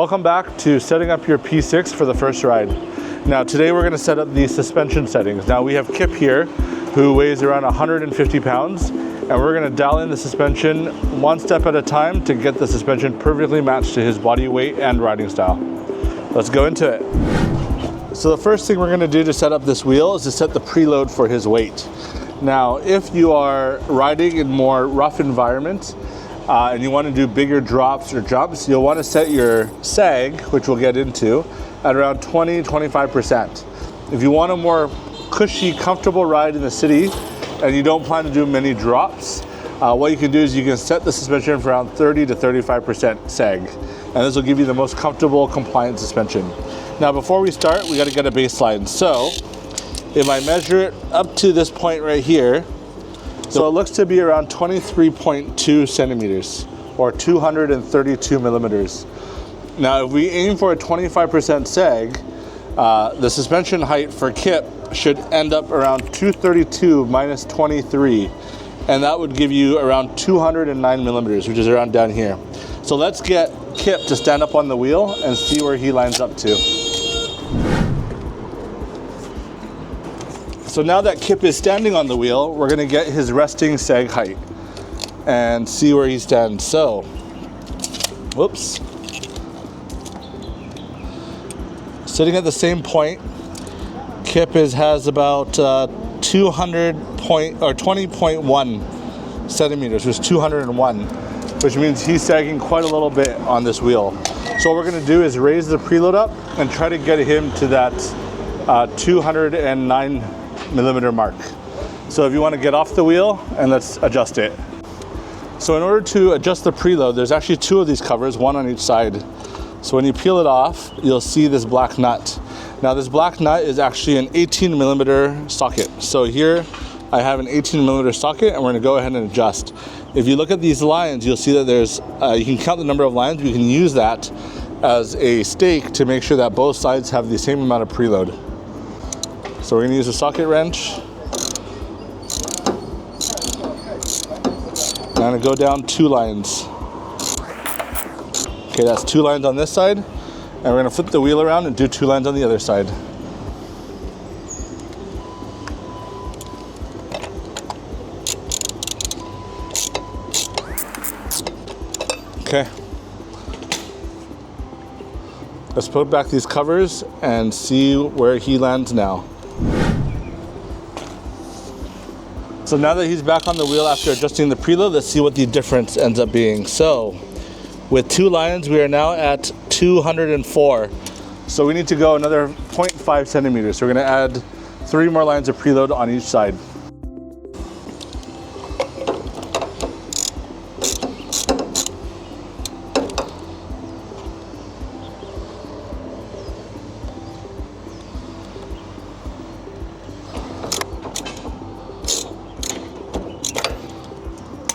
Welcome back to setting up your P6 for the first ride. Now today we're going to set up the suspension settings. Now we have Kip here who weighs around 150 pounds and we're going to dial in the suspension one step at a time to get the suspension perfectly matched to his body weight and riding style. Let's go into it. So the first thing we're going to do to set up this wheel is to set the preload for his weight. Now if you are riding in more rough environments and you want to do bigger drops or jumps, you'll want to set your sag, which we'll get into, at around 20-25%. If you want a more cushy, comfortable ride in the city and you don't plan to do many drops, what you can do is you can set the suspension for around 30-35% sag, and this will give you the most comfortable, compliant suspension. Now before we start, we got to get a baseline. So if I measure it up to this point right here, so it looks to be around 23.2 centimeters or 232 millimeters. Now if we aim for a 25% sag, the suspension height for Kip should end up around 232 minus 23, and that would give you around 209 millimeters, which is around down here. So let's get Kip to stand up on the wheel and see where he lines up to. So now that Kip is standing on the wheel, we're going to get his resting sag height and see where he stands. So, whoops. Sitting at the same point, Kip has about 20.1 centimeters, which is 201, which means he's sagging quite a little bit on this wheel. So what we're going to do is raise the preload up and try to get him to that 209 millimeter mark. So if you want to get off the wheel, and let's adjust it. So in order to adjust the preload, there's actually two of these covers, one on each side. So when you peel it off, you'll see this black nut. Now this black nut is actually an 18 millimeter socket. So here I have an 18 millimeter socket, and we're going to go ahead and adjust. If you look at these lines, you'll see that there's, you can count the number of lines. You can use that as a stake to make sure that both sides have the same amount of preload. So we're going to use a socket wrench. I'm going to go down 2 lines. Okay, that's 2 lines on this side. And we're going to flip the wheel around and do 2 lines on the other side. Okay. Let's put back these covers and see where he lands now. So now that he's back on the wheel after adjusting the preload, let's see what the difference ends up being. So with 2 lines, we are now at 204. So we need to go another 0.5 centimeters. So we're going to add 3 more lines of preload on each side.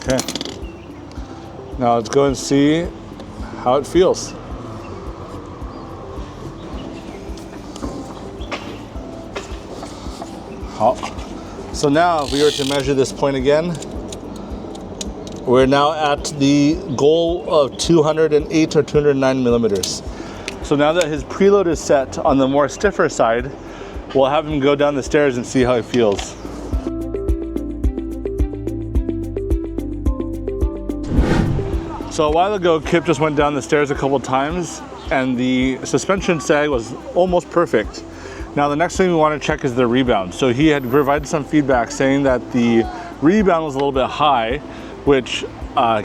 Okay, now let's go and see how it feels. So now if we were to measure this point again, we're now at the goal of 208 or 209 millimeters. So now that his preload is set on the more stiffer side, we'll have him go down the stairs and see how he feels. So a while ago, Kip just went down the stairs a couple times and the suspension sag was almost perfect. Now the next thing we want to check is the rebound. So he had provided some feedback saying that the rebound was a little bit high, which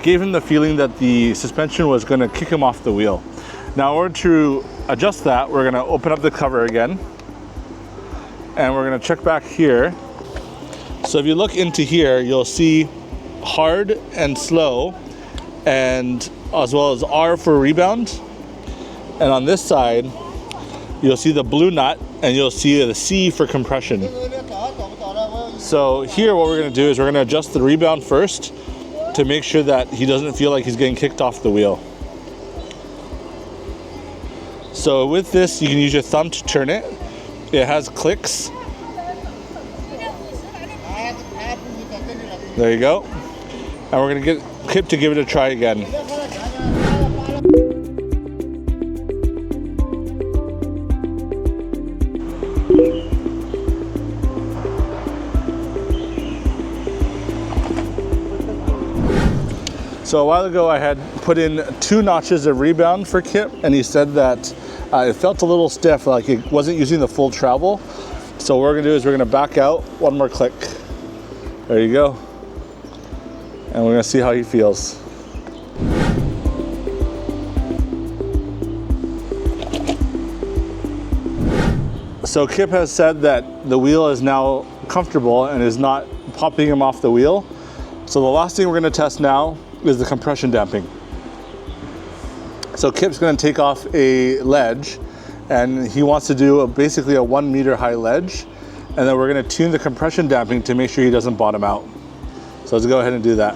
gave him the feeling that the suspension was going to kick him off the wheel. Now in order to adjust that, we're going to open up the cover again and we're going to check back here. So if you look into here, you'll see hard and slow, and as well as R for rebound. And on this side, you'll see the blue nut and you'll see the C for compression. So here what we're going to do is we're going to adjust the rebound first to make sure that he doesn't feel like he's getting kicked off the wheel. So with this, you can use your thumb to turn it. It has clicks. There you go. And we're going to get Kip to give it a try again. So a while ago I had put in 2 notches of rebound for Kip, and he said that it felt a little stiff, like it wasn't using the full travel. So what we're gonna do is we're gonna back out, 1 more click. There you go. And we're gonna see how he feels. So Kip has said that the wheel is now comfortable and is not popping him off the wheel. So the last thing we're gonna test now is the compression damping. So Kip's gonna take off a ledge, and he wants to do basically a 1 meter high ledge, and then we're gonna tune the compression damping to make sure he doesn't bottom out. So let's go ahead and do that.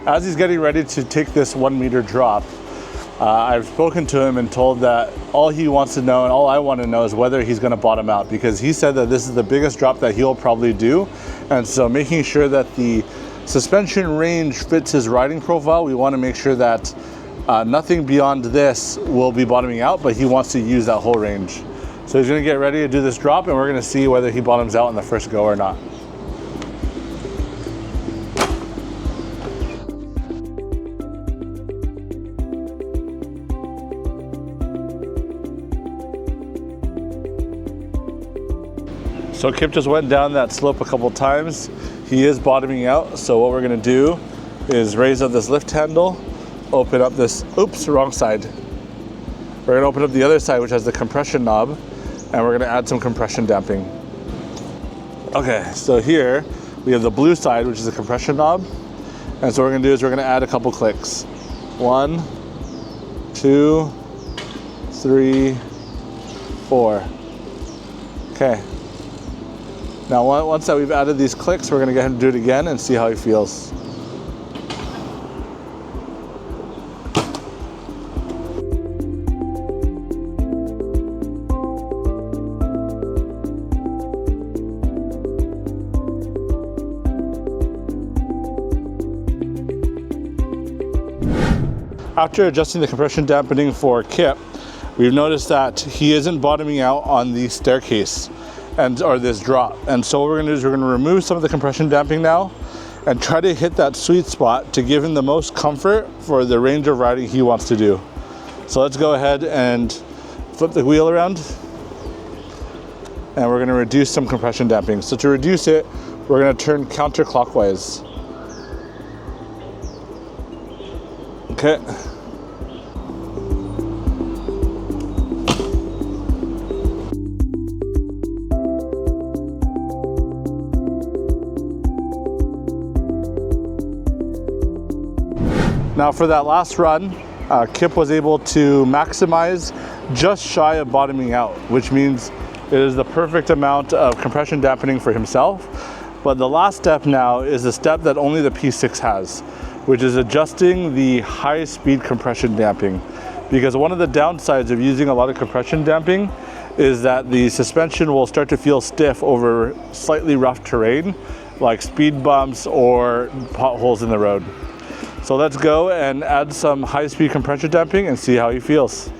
As he's getting ready to take this 1 meter drop, I've spoken to him and told that all he wants to know and all I want to know is whether he's going to bottom out, because he said that this is the biggest drop that he'll probably do. And so making sure that the suspension range fits his riding profile, we want to make sure that nothing beyond this will be bottoming out, but he wants to use that whole range. So he's going to get ready to do this drop, and we're going to see whether he bottoms out in the first go or not. So Kip just went down that slope a couple times. He is bottoming out. So what we're gonna do is raise up this lift handle, open up this, oops, wrong side. We're gonna open up the other side, which has the compression knob, and we're gonna add some compression damping. Okay, so here we have the blue side, which is the compression knob. And so what we're gonna do is we're gonna add a couple clicks. 1, 2, 3, 4. Okay. Now, once that we've added these clicks, we're gonna go ahead and do it again and see how he feels. After adjusting the compression dampening for Kip, we've noticed that he isn't bottoming out on the staircase or this drop. And so what we're gonna do is we're gonna remove some of the compression damping now and try to hit that sweet spot to give him the most comfort for the range of riding he wants to do. So let's go ahead and flip the wheel around, and we're gonna reduce some compression damping. So to reduce it, we're gonna turn counterclockwise. Okay. Now for that last run, Kip was able to maximize just shy of bottoming out, which means it is the perfect amount of compression dampening for himself. But the last step now is a step that only the P6 has, which is adjusting the high speed compression damping. Because one of the downsides of using a lot of compression damping is that the suspension will start to feel stiff over slightly rough terrain, like speed bumps or potholes in the road. So let's go and add some high-speed compression damping and see how he feels.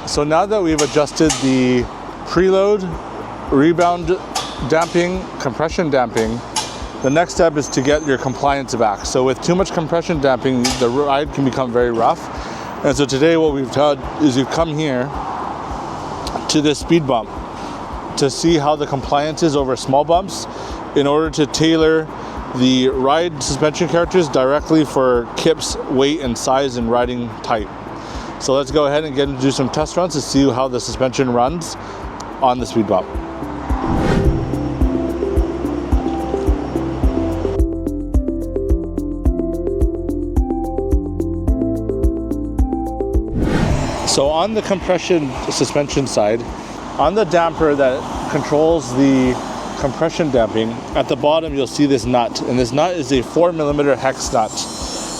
So now that we've adjusted the preload, rebound damping, compression damping, the next step is to get your compliance back. So with too much compression damping, the ride can become very rough. And so today what we've done is we've come here to this speed bump to see how the compliance is over small bumps in order to tailor the ride suspension characters directly for Kip's weight and size and riding type. So let's go ahead and get into do some test runs to see how the suspension runs on the speed bump. So on the compression suspension side, on the damper that controls the compression damping, at the bottom you'll see this nut, and this nut is a 4mm hex nut.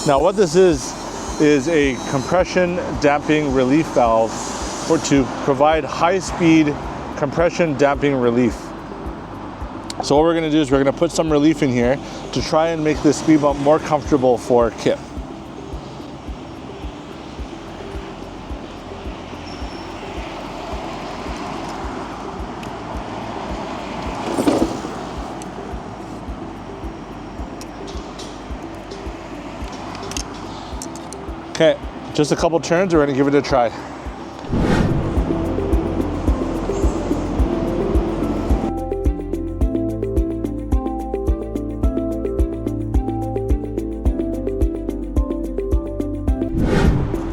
Now what this is a compression damping relief valve to provide high-speed compression damping relief. So what we're going to do is we're going to put some relief in here to try and make this speed bump more comfortable for Kip. Okay, just a couple turns, we're gonna give it a try.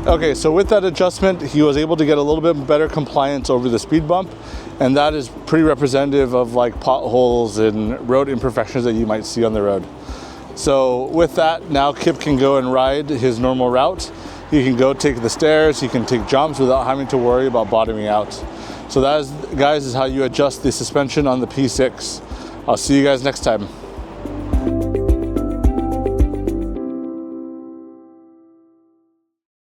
Okay, so with that adjustment, he was able to get a little bit better compliance over the speed bump, and that is pretty representative of like potholes and road imperfections that you might see on the road. So with that, now Kip can go and ride his normal route. He can go take the stairs, he can take jumps without having to worry about bottoming out. So that is, guys, is how you adjust the suspension on the P6. I'll see you guys next time.